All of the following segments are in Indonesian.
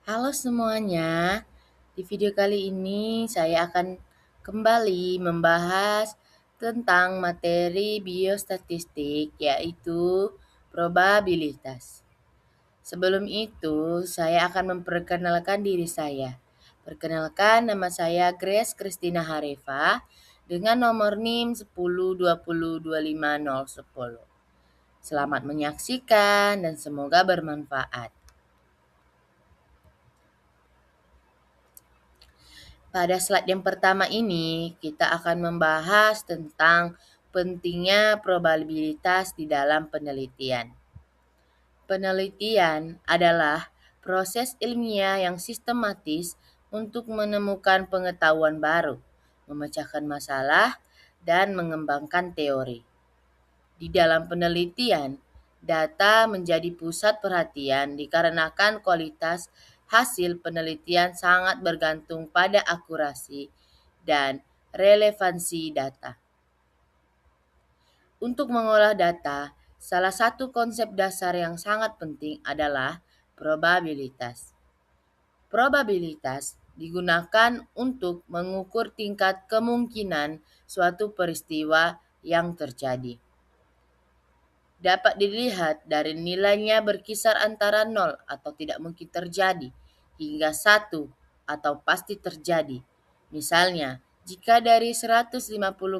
Halo semuanya, di video kali ini saya akan kembali membahas tentang materi biostatistik yaitu probabilitas. Sebelum itu, saya akan memperkenalkan diri saya. Perkenalkan, nama saya Grace Christina Harefa dengan nomor NIM 10202510. Selamat menyaksikan dan semoga bermanfaat. Pada slide yang pertama ini, kita akan membahas tentang pentingnya probabilitas di dalam penelitian. Penelitian adalah proses ilmiah yang sistematis untuk menemukan pengetahuan baru, memecahkan masalah, dan mengembangkan teori. Di dalam penelitian, data menjadi pusat perhatian dikarenakan kualitas hasil penelitian sangat bergantung pada akurasi dan relevansi data. Untuk mengolah data, salah satu konsep dasar yang sangat penting adalah probabilitas. Probabilitas digunakan untuk mengukur tingkat kemungkinan suatu peristiwa yang terjadi. Dapat dilihat dari nilainya berkisar antara 0 atau tidak mungkin terjadi, hingga 1 atau pasti terjadi. Misalnya, jika dari 150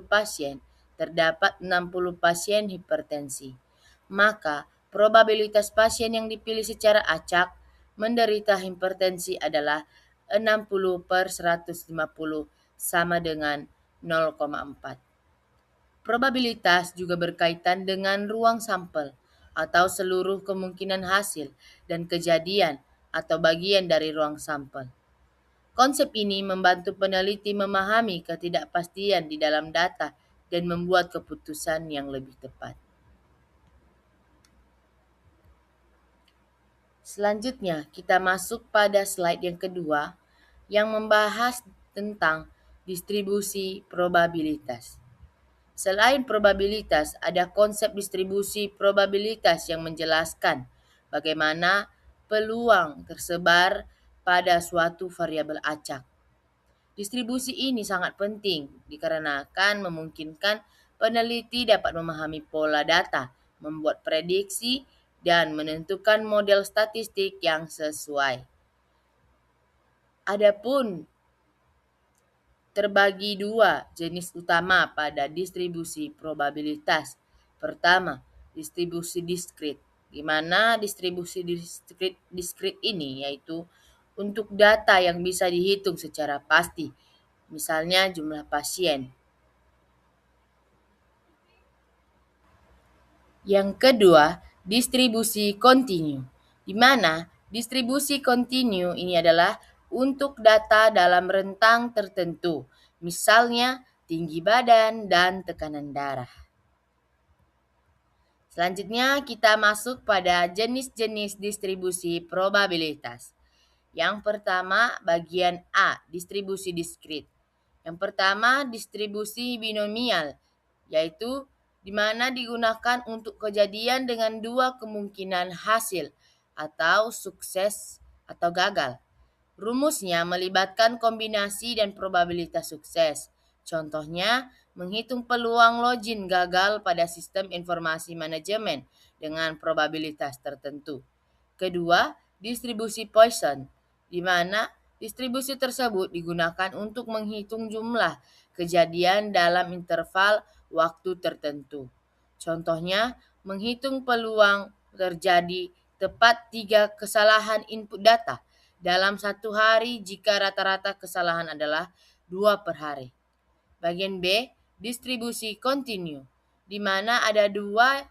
pasien terdapat 60 pasien hipertensi, maka probabilitas pasien yang dipilih secara acak menderita hipertensi adalah 60/150 sama dengan 0,4. Probabilitas juga berkaitan dengan ruang sampel atau seluruh kemungkinan hasil dan kejadian atau bagian dari ruang sampel. Konsep ini membantu peneliti memahami ketidakpastian di dalam data dan membuat keputusan yang lebih tepat. Selanjutnya, kita masuk pada slide yang kedua yang membahas tentang distribusi probabilitas. Selain probabilitas, ada konsep distribusi probabilitas yang menjelaskan bagaimana peluang tersebar pada suatu variabel acak. Distribusi ini sangat penting dikarenakan memungkinkan peneliti dapat memahami pola data, membuat prediksi, dan menentukan model statistik yang sesuai. Adapun terbagi dua jenis utama pada distribusi probabilitas. Pertama, distribusi diskrit, di mana distribusi diskrit ini yaitu untuk data yang bisa dihitung secara pasti, misalnya jumlah pasien. Yang kedua, distribusi kontinu, di mana distribusi kontinu ini adalah untuk data dalam rentang tertentu, misalnya tinggi badan dan tekanan darah. Selanjutnya kita masuk pada jenis-jenis distribusi probabilitas. Yang pertama bagian A, distribusi diskrit. Yang pertama distribusi binomial, yaitu di mana digunakan untuk kejadian dengan dua kemungkinan hasil atau sukses atau gagal. Rumusnya melibatkan kombinasi dan probabilitas sukses. Contohnya, menghitung peluang login gagal pada sistem informasi manajemen dengan probabilitas tertentu. Kedua, distribusi Poisson, di mana distribusi tersebut digunakan untuk menghitung jumlah kejadian dalam interval waktu tertentu. Contohnya, menghitung peluang terjadi tepat 3 kesalahan input data dalam satu hari jika rata-rata kesalahan adalah 2 per hari. Bagian B, distribusi kontinu, di mana ada dua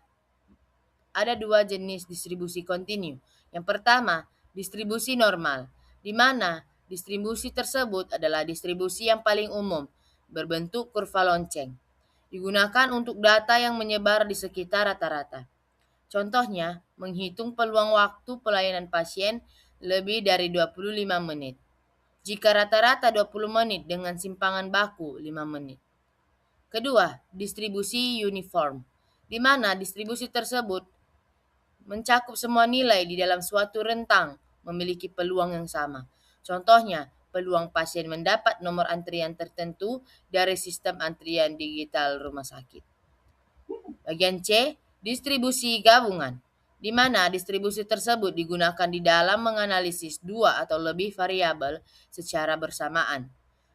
jenis distribusi kontinu. Yang pertama, distribusi normal, di mana distribusi tersebut adalah distribusi yang paling umum, berbentuk kurva lonceng. Digunakan untuk data yang menyebar di sekitar rata-rata. Contohnya, menghitung peluang waktu pelayanan pasien lebih dari 25 menit. Jika rata-rata 20 menit dengan simpangan baku 5 menit. Kedua, distribusi uniform, di mana distribusi tersebut mencakup semua nilai di dalam suatu rentang memiliki peluang yang sama. Contohnya, peluang pasien mendapat nomor antrian tertentu dari sistem antrian digital rumah sakit. Bagian C, distribusi gabungan, di mana distribusi tersebut digunakan di dalam menganalisis dua atau lebih variabel secara bersamaan.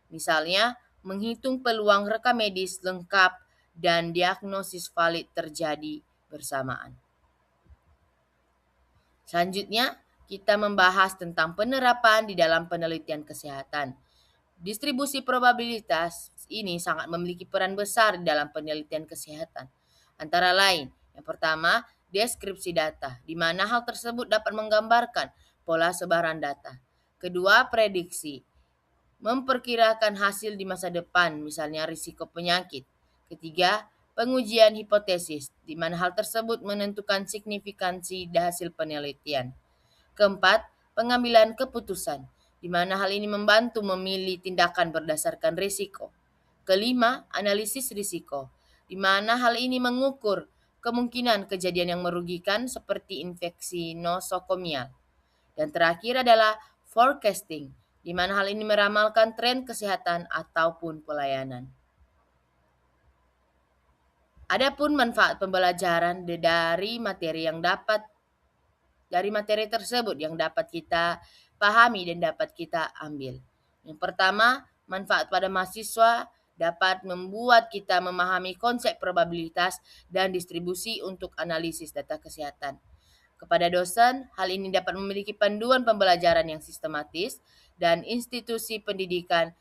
Misalnya, menghitung peluang rekam medis lengkap dan diagnosis valid terjadi bersamaan. Selanjutnya, kita membahas tentang penerapan di dalam penelitian kesehatan. Distribusi probabilitas ini sangat memiliki peran besar dalam penelitian kesehatan. Antara lain, yang pertama, deskripsi data, di mana hal tersebut dapat menggambarkan pola sebaran data. Kedua, prediksi, memperkirakan hasil di masa depan, misalnya risiko penyakit. Ketiga, pengujian hipotesis, di mana hal tersebut menentukan signifikansi hasil penelitian. Keempat, pengambilan keputusan, di mana hal ini membantu memilih tindakan berdasarkan risiko. Kelima, analisis risiko, di mana hal ini mengukur kemungkinan kejadian yang merugikan seperti infeksi nosokomial. Dan terakhir adalah forecasting, di mana hal ini meramalkan tren kesehatan ataupun pelayanan. Adapun manfaat pembelajaran dari materi tersebut yang dapat kita pahami dan dapat kita ambil. Yang pertama, manfaat pada mahasiswa dapat membuat kita memahami konsep probabilitas dan distribusi untuk analisis data kesehatan. Kepada dosen, hal ini dapat memiliki panduan pembelajaran yang sistematis dan institusi pendidikan.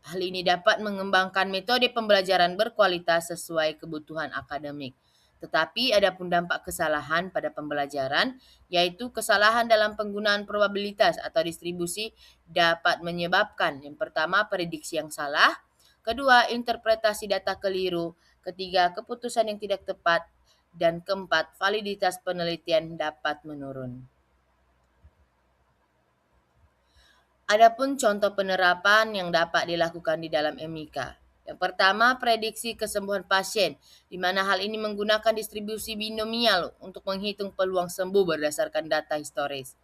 Hal ini dapat mengembangkan metode pembelajaran berkualitas sesuai kebutuhan akademik. Tetapi ada pun dampak kesalahan pada pembelajaran, yaitu kesalahan dalam penggunaan probabilitas atau distribusi dapat menyebabkan yang pertama prediksi yang salah, kedua interpretasi data keliru, ketiga keputusan yang tidak tepat, dan keempat validitas penelitian dapat menurun. Adapun contoh penerapan yang dapat dilakukan di dalam MIK. Yang pertama, prediksi kesembuhan pasien, di mana hal ini menggunakan distribusi binomial untuk menghitung peluang sembuh berdasarkan data historis.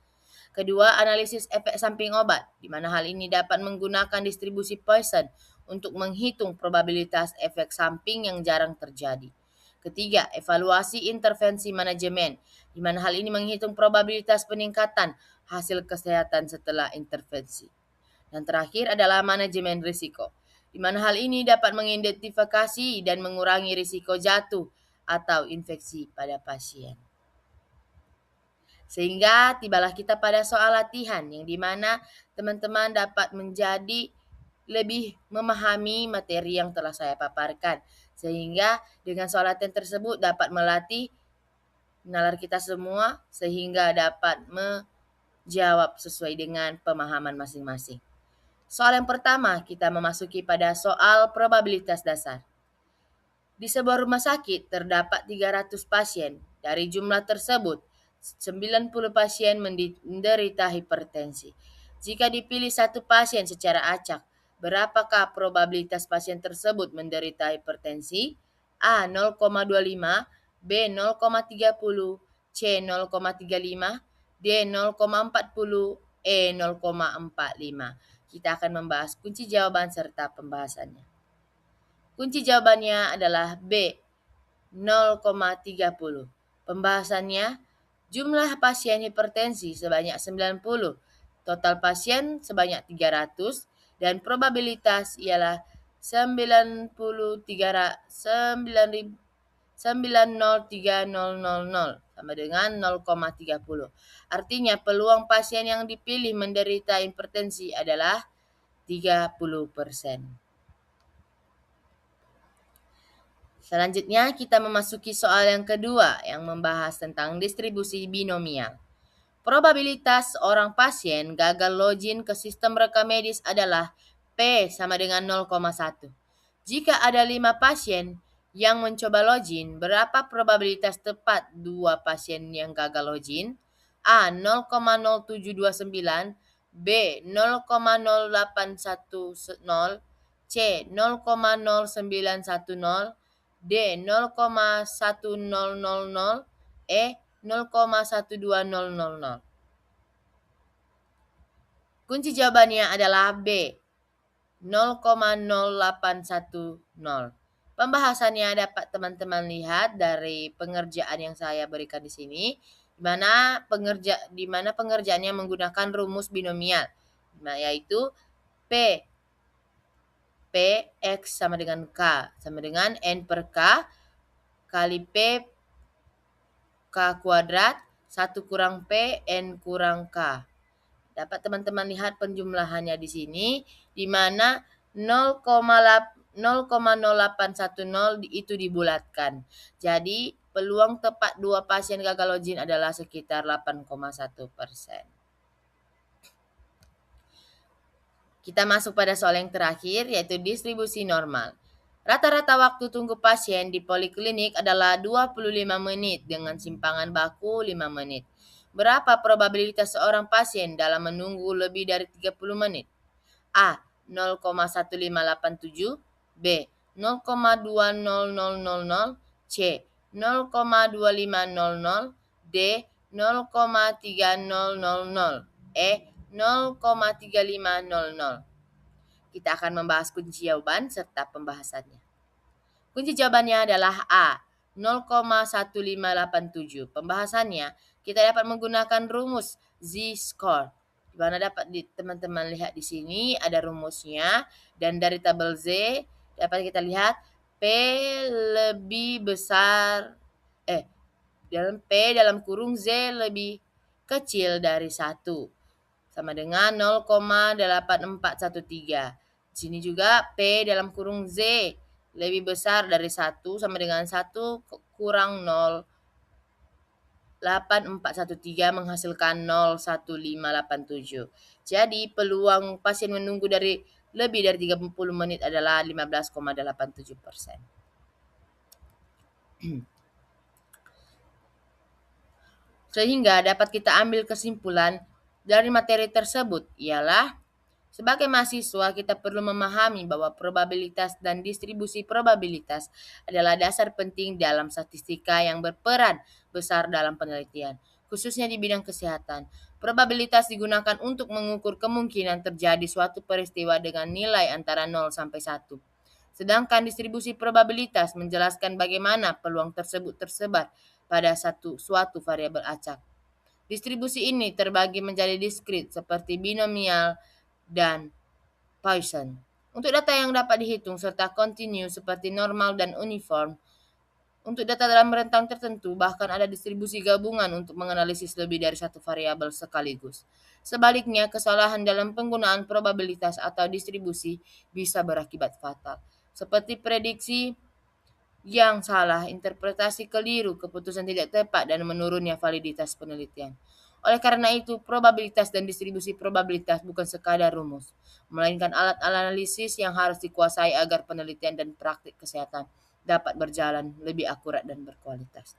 Kedua, analisis efek samping obat, di mana hal ini dapat menggunakan distribusi Poisson untuk menghitung probabilitas efek samping yang jarang terjadi. Ketiga, evaluasi intervensi manajemen, di mana hal ini menghitung probabilitas peningkatan hasil kesehatan setelah intervensi. Dan terakhir adalah manajemen risiko, di mana hal ini dapat mengidentifikasi dan mengurangi risiko jatuh atau infeksi pada pasien. Sehingga tibalah kita pada soal latihan yang dimana teman-teman dapat menjadi lebih memahami materi yang telah saya paparkan. Sehingga dengan soal latihan tersebut dapat melatih nalar kita semua sehingga dapat menjawab sesuai dengan pemahaman masing-masing. Soal yang pertama, kita memasuki pada soal probabilitas dasar. Di sebuah rumah sakit terdapat 300 pasien. Dari jumlah tersebut, 90 pasien menderita hipertensi. Jika dipilih satu pasien secara acak, berapakah probabilitas pasien tersebut menderita hipertensi? A. 0,25, B. 0,30, C. 0,35, D. 0,40, E. 0,45. Kita akan membahas kunci jawaban serta pembahasannya. Kunci jawabannya adalah B, 0,30. Pembahasannya, jumlah pasien hipertensi sebanyak 90, total pasien sebanyak 300, dan probabilitas ialah 903.000 sama dengan 0,30. Artinya peluang pasien yang dipilih menderita hipertensi adalah 30%. Selanjutnya kita memasuki soal yang kedua yang membahas tentang distribusi binomial. Probabilitas orang pasien gagal login ke sistem rekam medis adalah P sama dengan 0,1. Jika ada 5 pasien yang mencoba login, berapa probabilitas tepat 2 pasien yang gagal login? A. 0,0729, B. 0,0810, C. 0,0910, D. 0,1000, E. 0,12000. Kunci jawabannya adalah B, 0,0810. Pembahasannya dapat teman-teman lihat dari pengerjaan yang saya berikan di sini, di mana pengerjaannya menggunakan rumus binomial, yaitu P X sama dengan K sama dengan N per K kali P K kuadrat 1 kurang P N kurang K. Dapat teman-teman lihat penjumlahannya di sini, di mana 0,0810 itu dibulatkan. Jadi peluang tepat 2 pasien gagal login adalah sekitar 8,1%. Kita masuk pada soal yang terakhir, yaitu distribusi normal. Rata-rata waktu tunggu pasien di poliklinik adalah 25 menit dengan simpangan baku 5 menit. Berapa probabilitas seorang pasien dalam menunggu lebih dari 30 menit? A. 0,1587, B. 0,20000, C. 0,2500, D. 0,3000, E. 0,3500. Kita akan membahas kunci jawaban serta pembahasannya. Kunci jawabannya adalah A, 0,1587. Pembahasannya, kita dapat menggunakan rumus Z-score. Di mana dapat teman-teman lihat di sini ada rumusnya, dan dari tabel Z dapat kita lihat P lebih besar dalam kurung Z lebih kecil dari 1 sama dengan 0,8413. Di sini juga P dalam kurung Z lebih besar dari 1 sama dengan 1 kurang 0,8413 menghasilkan 0,1587. Jadi peluang pasien menunggu lebih dari 30 menit adalah 15,87%. Sehingga dapat kita ambil kesimpulan dari materi tersebut ialah sebagai mahasiswa kita perlu memahami bahwa probabilitas dan distribusi probabilitas adalah dasar penting dalam statistika yang berperan besar dalam penelitian, khususnya di bidang kesehatan. Probabilitas digunakan untuk mengukur kemungkinan terjadi suatu peristiwa dengan nilai antara 0 sampai 1. Sedangkan distribusi probabilitas menjelaskan bagaimana peluang tersebut tersebar pada suatu variabel acak. Distribusi ini terbagi menjadi diskrit seperti binomial dan Poisson. Untuk data yang dapat dihitung serta kontinu seperti normal dan uniform. Untuk data dalam rentang tertentu, bahkan ada distribusi gabungan untuk menganalisis lebih dari satu variabel sekaligus. Sebaliknya, kesalahan dalam penggunaan probabilitas atau distribusi bisa berakibat fatal, seperti prediksi yang salah, interpretasi keliru, keputusan tidak tepat, dan menurunnya validitas penelitian. Oleh karena itu, probabilitas dan distribusi probabilitas bukan sekadar rumus, melainkan alat analisis yang harus dikuasai agar penelitian dan praktik kesehatan dapat berjalan lebih akurat dan berkualitas.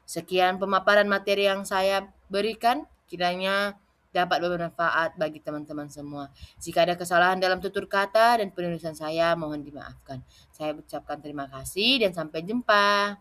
Sekian pemaparan materi yang saya berikan, kiranya dapat bermanfaat bagi teman-teman semua. Jika ada kesalahan dalam tutur kata dan penulisan saya, mohon dimaafkan. Saya ucapkan terima kasih dan sampai jumpa.